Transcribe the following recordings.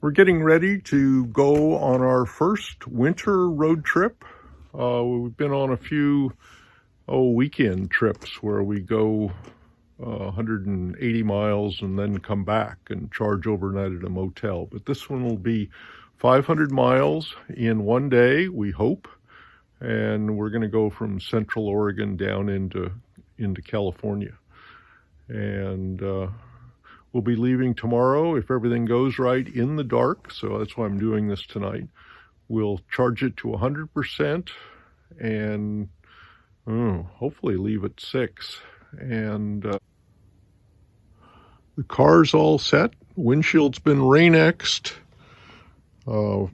We're getting ready to go on our first winter road trip. We've been on a few weekend trips where we go 180 miles and then come back and charge overnight at a motel. But this one will be 500 miles in one day, we hope. And we're going to go from Central Oregon down into California. And we'll be leaving tomorrow, if everything goes right, in the dark. So that's why I'm doing this tonight. We'll charge it to 100% and hopefully leave at 6. And the car's all set. Windshield's been rain-X'd. I'm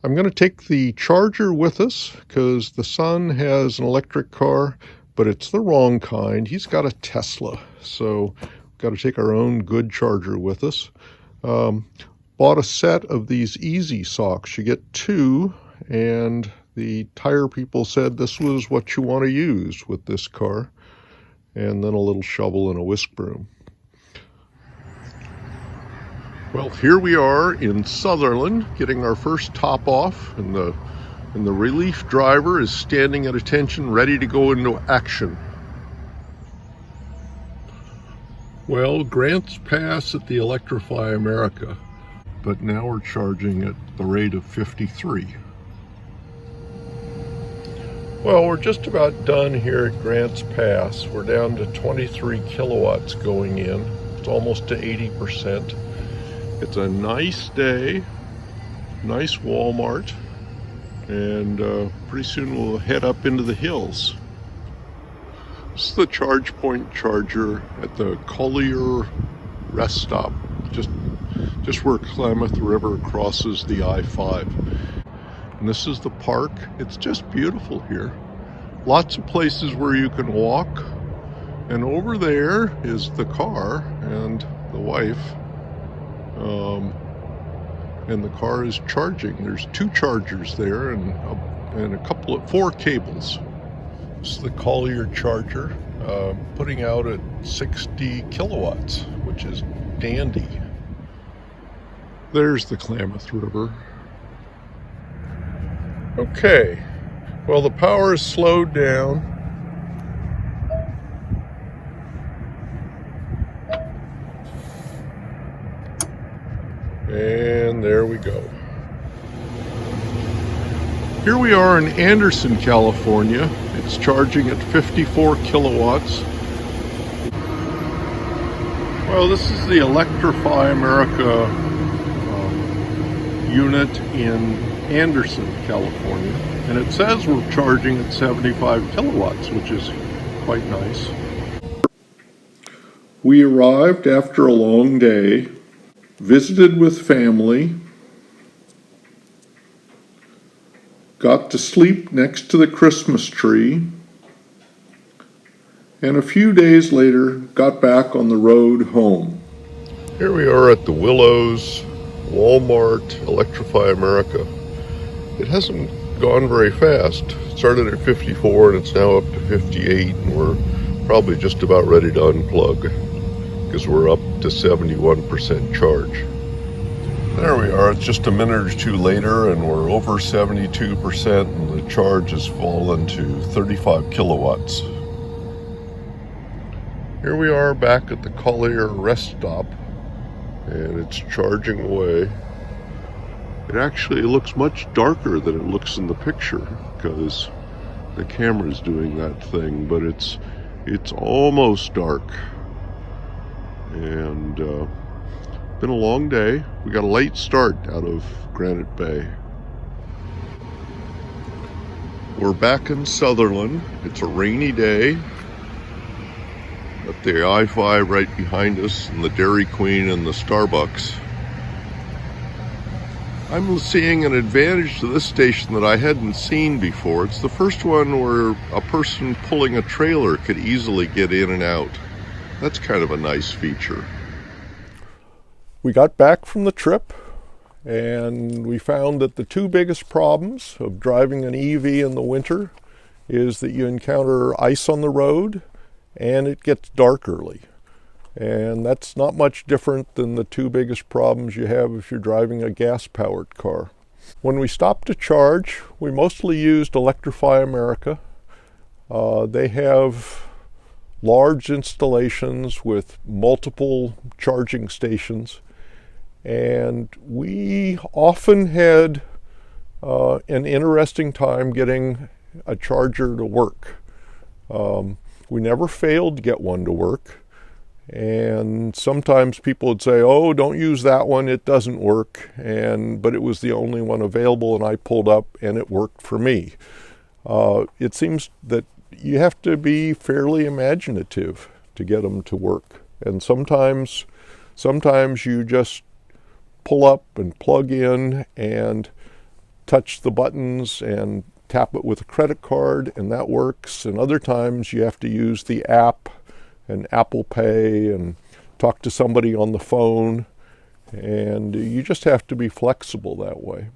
going to take the charger with us because the son has an electric car, but it's the wrong kind. He's got a Tesla, so got to take our own good charger with us. Bought a set of these Easysox. You get 2, and the tire people said this was what you want to use with this car. And then a little shovel and a whisk broom. Well, here we are in Sutherland, getting our first top off, and the relief driver is standing at attention, ready to go into action. Well, Grants Pass at the Electrify America, but now we're charging at the rate of 53. Well, we're just about done here at Grants Pass. We're down to 23 kilowatts going in. It's almost to 80%. It's a nice day, nice Walmart, and pretty soon we'll head up into the hills. This is the charge point charger at the Collier rest stop, just where Klamath River crosses the I-5. And this is the park. It's just beautiful here. Lots of places where you can walk. And over there is the car and the wife. And the car is charging. There's 2 chargers there and a 4 cables. This is the Collier charger, putting out at 60 kilowatts, which is dandy. There's the Klamath River. Okay, well, the power is slowed down. And there we go. Here we are in Anderson, California. It's charging at 54 kilowatts. Well, this is the Electrify America unit in Anderson, California. And it says we're charging at 75 kilowatts, which is quite nice. We arrived after a long day, visited with family, got to sleep next to the Christmas tree, and a few days later got back on the road home. Here we are at the Willows Walmart Electrify America. It hasn't gone very fast. It started at 54 and it's now up to 58, and we're probably just about ready to unplug because we're up to 71% charge. There we are. It's just a minute or 2 later and we're over 72%, and the charge has fallen to 35 kilowatts. Here we are back at the Collier rest stop, and it's charging away. It actually looks much darker than it looks in the picture because the camera's doing that thing, but it's almost dark. And been a long day. We got a late start out of Granite Bay. We're back in Sutherland. It's a rainy day. Got the I-5 right behind us, and the Dairy Queen and the Starbucks. I'm seeing an advantage to this station that I hadn't seen before. It's the first one where a person pulling a trailer could easily get in and out. That's kind of a nice feature. We got back from the trip, and we found that the 2 biggest problems of driving an EV in the winter is that you encounter ice on the road and it gets dark early. And that's not much different than the two biggest problems you have if you're driving a gas-powered car. When we stopped to charge, we mostly used Electrify America. They have large installations with multiple charging stations, and we often had an interesting time getting a charger to work. We never failed to get one to work. And sometimes people would say, oh, don't use that one, it doesn't work. But it was the only one available, and I pulled up and it worked for me. It seems that you have to be fairly imaginative to get them to work. And sometimes you just pull up and plug in and touch the buttons and tap it with a credit card, and that works. And other times you have to use the app and Apple Pay and talk to somebody on the phone, and you just have to be flexible that way.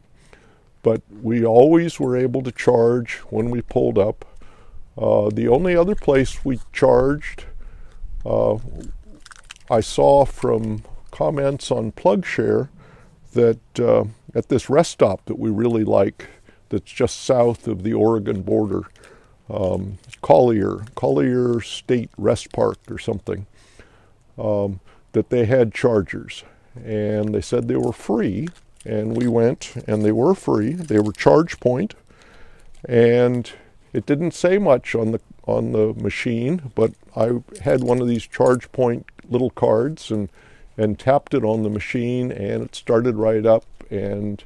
But we always were able to charge when we pulled up. The only other place we charged, I saw from comments on PlugShare that at this rest stop that we really like, that's just south of the Oregon border, Collier State Rest Park or something, that they had chargers, and they said they were free, and we went and they were free. They were charge point, and it didn't say much on the machine, but I had one of these charge point little cards and tapped it on the machine, and it started right up, and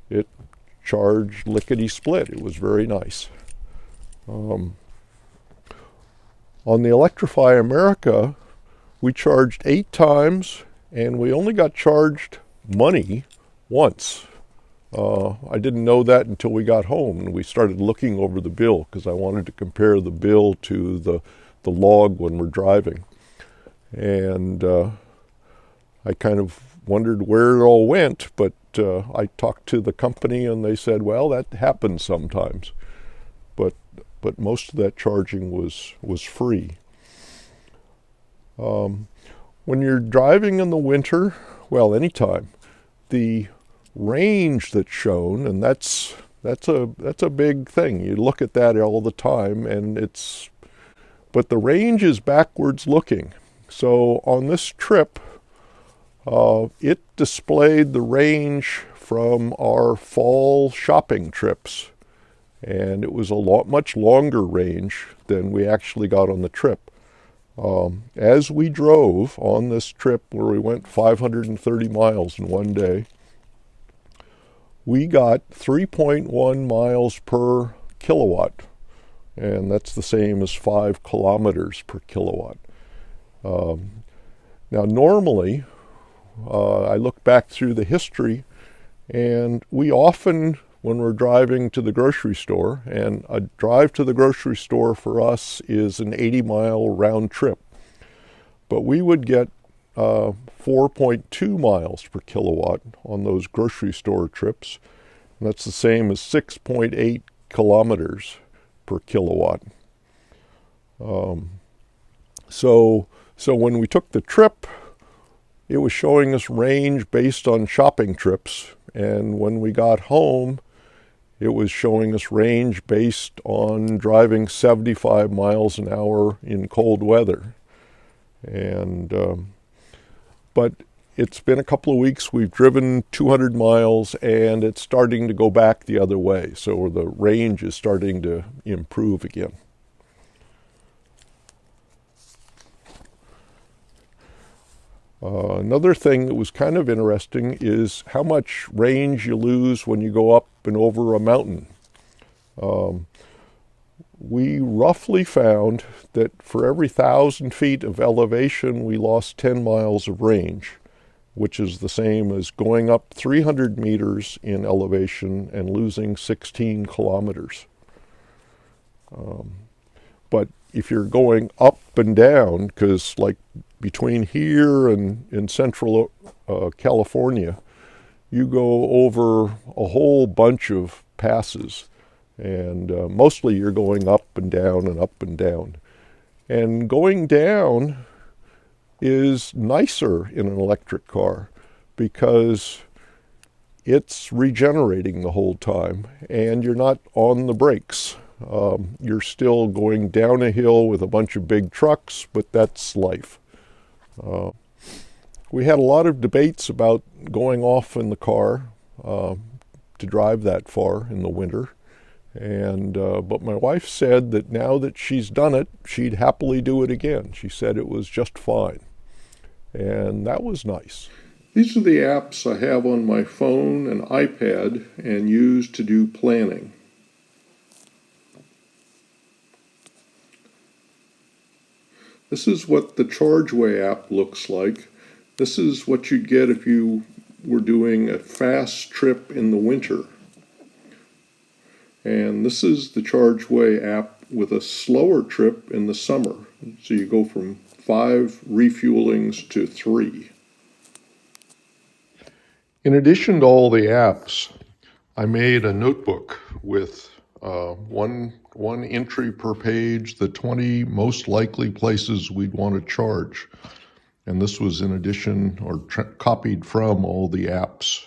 it charged lickety split. It was very nice. On the Electrify America, we charged 8 times, and we only got charged money once. I didn't know that until we got home, and we started looking over the bill because I wanted to compare the bill to the log when we're driving. And I kind of wondered where it all went, but I talked to the company, and they said, well, that happens sometimes. But most of that charging was free. When you're driving in the winter, well, anytime, the range that's shown, and that's a big thing. You look at that all the time, but the range is backwards looking. So on this trip, it displayed the range from our fall shopping trips, and it was a much longer range than we actually got on the trip. As we drove on this trip, where we went 530 miles in one day, we got 3.1 miles per kilowatt, and that's the same as 5 kilometers per kilowatt. Now, normally, I look back through the history, and we often, when we're driving to the grocery store, and a drive to the grocery store for us is an 80-mile round trip, but we would get 4.2 miles per kilowatt on those grocery store trips, and that's the same as 6.8 kilometers per kilowatt. So when we took the trip, it was showing us range based on shopping trips, and when we got home, it was showing us range based on driving 75 miles an hour in cold weather. But it's been a couple of weeks. We've driven 200 miles, and it's starting to go back the other way. So the range is starting to improve again. Another thing that was kind of interesting is how much range you lose when you go up and over a mountain. We roughly found that for every 1,000 feet of elevation, we lost 10 miles of range, which is the same as going up 300 meters in elevation and losing 16 kilometers. But if you're going up and down, because like between here and in central California, you go over a whole bunch of passes, and mostly you're going up and down and up and down. And going down, is nicer in an electric car because it's regenerating the whole time and you're not on the brakes. You're still going down a hill with a bunch of big trucks, but that's life. We had a lot of debates about going off in the car to drive that far in the winter. But my wife said that now that she's done it, she'd happily do it again. She said it was just fine. And that was nice. These are the apps I have on my phone and iPad and use to do planning. This is what the ChargeWay app looks like. This is what you'd get if you were doing a fast trip in the winter. And this is the ChargeWay app with a slower trip in the summer. So you go from 5 refuelings to 3. In addition to all the apps, I made a notebook with one entry per page, the 20 most likely places we'd want to charge. And this was in addition or copied from all the apps